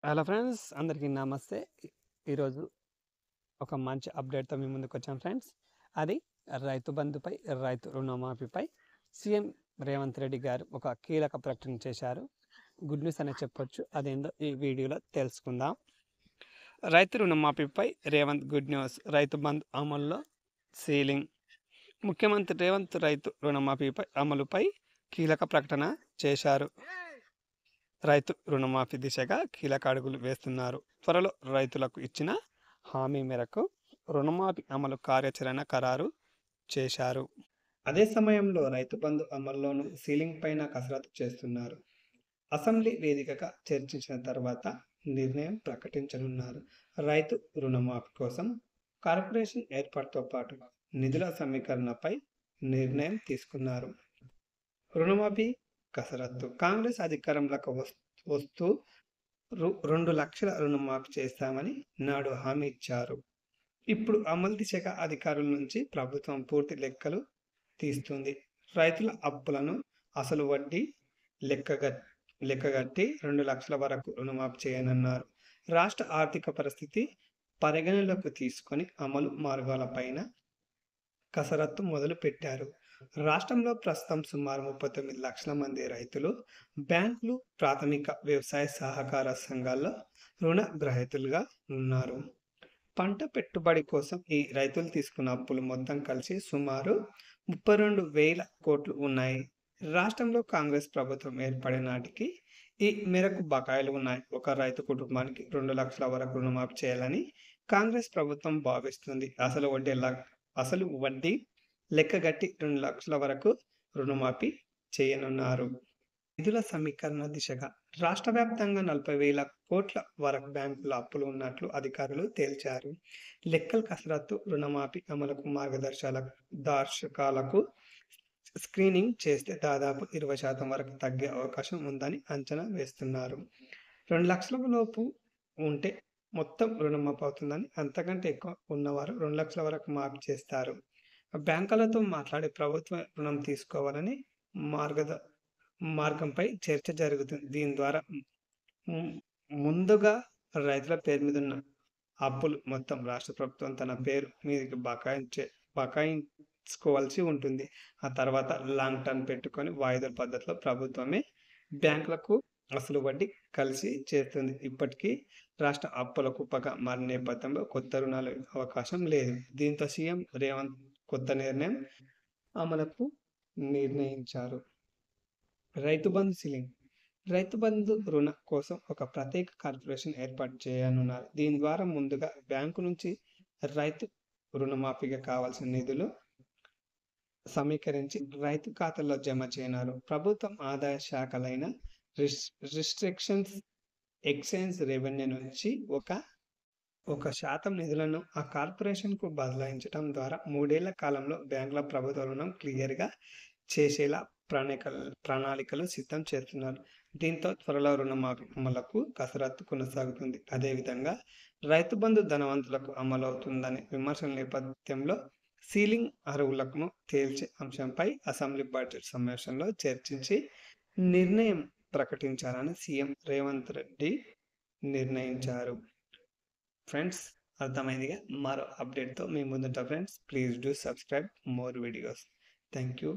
Hello friends, అందరికీ నమస్తే. ఈరోజు ఒక మంచి అప్డేట్తో మీ ముందుకు వచ్చాం ఫ్రెండ్స్. అది రైతు బంధుపై, రైతు రుణమాఫీపై సీఎం రేవంత్ రెడ్డి గారు ఒక కీలక ప్రకటన చేశారు. గుడ్ న్యూస్ అనే చెప్పొచ్చు. అదేందో ఈ వీడియోలో తెలుసుకుందాం. రైతు రుణమాఫీపై రేవంత్ గుడ్ న్యూస్. రైతు బంధు అమల్లో సీలింగ్. ముఖ్యమంత్రి రేవంత్ రైతు రుణమాఫీపై అమలుపై కీలక ప్రకటన చేశారు. రైతు రుణమాఫీ దిశగా కీలక అడుగులు వేస్తున్నారు. త్వరలో రైతులకు ఇచ్చిన హామీ మేరకు రుణమాఫీ అమలు కార్యాచరణ ఖరారు చేశారు. అదే సమయంలో రైతు బంధు అమల్లోనూ సీలింగ్ పైన కసరత్తు చేస్తున్నారు. అసెంబ్లీ వేదికగా చర్చించిన తర్వాత నిర్ణయం ప్రకటించనున్నారు. రైతు రుణమాఫీ కోసం కార్పొరేషన్ ఏర్పాటుతో పాటు నిధుల సమీకరణపై నిర్ణయం తీసుకున్నారు. రుణమాఫీ కసరత్తు. కాంగ్రెస్ అధికారంలోకి వస్తూ 2 లక్షల రుణమాఫీ చేస్తామని నాడు హామీ ఇచ్చారు. ఇప్పుడు అమలు దిశగా అధికారుల నుంచి ప్రభుత్వం పూర్తి లెక్కలు తీస్తుంది. రైతుల అప్పులను అసలు వడ్డీ లెక్కగట్టి 2 లక్షల వరకు రుణమాఫీ చేయనున్నారు. రాష్ట్ర ఆర్థిక పరిస్థితి పరిగణలోకి తీసుకొని అమలు మార్గాలపైన కసరత్తు మొదలు పెట్టారు. రాష్ట్రంలో ప్రస్తుతం సుమారు 39 లక్షల మంది రైతులు బ్యాంకులు, ప్రాథమిక వ్యవసాయ సహకార సంఘాల్లో రుణ గ్రహీతలుగా ఉన్నారు. పంట పెట్టుబడి కోసం ఈ రైతులు తీసుకున్న అప్పులు మొత్తం కలిసి సుమారు 32,000 కోట్లు ఉన్నాయి. రాష్ట్రంలో కాంగ్రెస్ ప్రభుత్వం ఏర్పడే నాటికి ఈ మేరకు బకాయిలు ఉన్నాయి. ఒక రైతు కుటుంబానికి 2 లక్షల వరకు రుణమాఫీ చేయాలని కాంగ్రెస్ ప్రభుత్వం భావిస్తుంది. అసలు వడ్డీ లెక్కగట్టి 2 లక్షల వరకు రుణమాఫీ చేయనున్నారు. నిధుల సమీకరణ దిశగా రాష్ట్ర వ్యాప్తంగా 40,000 కోట్ల వరకు బ్యాంకుల అప్పులు ఉన్నట్లు అధికారులు తేల్చారు. లెక్కల కసరత్తు రుణమాఫీ అమలుకు మార్గదర్శకాలకు స్క్రీనింగ్ చేస్తే దాదాపు 20% వరకు తగ్గే అవకాశం ఉందని అంచనా వేస్తున్నారు. 2 లక్షల లోపు ఉంటే మొత్తం రుణమాఫీ అవుతుందని, అంతకంటే ఎక్కువ ఉన్నవారు 2 లక్షల వరకు మాఫీ చేస్తారు. బ్యాంకులతో మాట్లాడి ప్రభుత్వ రుణం తీసుకోవాలని మార్గంపై చర్చ జరుగుతుంది. దీని ద్వారా ముందుగా రైతుల పేరు మీద ఉన్న అప్పులు మొత్తం రాష్ట్ర ప్రభుత్వం తన పేరు మీదకి బకాయించుకోవాల్సి ఉంటుంది. ఆ తర్వాత లాంగ్ టర్మ్ పెట్టుకొని వాయిదాల పద్ధతిలో ప్రభుత్వమే బ్యాంకులకు అసలు వడ్డీ కలిసి చేస్తుంది. ఇప్పటికీ రాష్ట్ర అప్పుల కుప్పగా మారిన నేపథ్యంలో కొత్త రుణాలు అవకాశం లేదు. దీంతో సీఎం రేవంత్ కొత్త నిర్ణయం అమలుకు నిర్ణయించారు. రైతు బంధు సీలింగ్. రైతు బంధు రుణ కోసం ఒక ప్రత్యేక కార్పొరేషన్ ఏర్పాటు చేయనున్నారు. దీని ద్వారా ముందుగా బ్యాంకు నుంచి రైతు రుణమాఫీగా కావాల్సిన నిధులు సమీకరించి రైతు ఖాతాల్లో జమ చేయనున్నారు. ప్రభుత్వం ఆదాయ శాఖలైన రిస్ట్రిక్షన్స్, ఎక్సైజ్, రెవెన్యూ నుంచి 1% నిధులను ఆ కార్పొరేషన్కు బదలాయించడం ద్వారా 3 ఏళ్ల కాలంలో బ్యాంకుల ప్రభుత్వ రుణం క్లియర్గా చేసేలా ప్రణాళికలు సిద్ధం చేస్తున్నారు. దీంతో త్వరలో రుణమాఫీ అమలుకు కసరత్తు కొనసాగుతుంది. అదేవిధంగా రైతు బంధు ధనవంతులకు అమలవుతుందనే విమర్శల నేపథ్యంలో సీలింగ్ అర్హులను తేల్చే అంశంపై అసెంబ్లీ బడ్జెట్ సమావేశంలో చర్చించి నిర్ణయం ప్రకటించాలని సీఎం రేవంత్ రెడ్డి నిర్ణయించారు. ఫ్రెండ్స్, అర్థమైందిగా. మరో అప్డేట్తో మీ ముందుంటా friends. Please do subscribe more videos. Thank you.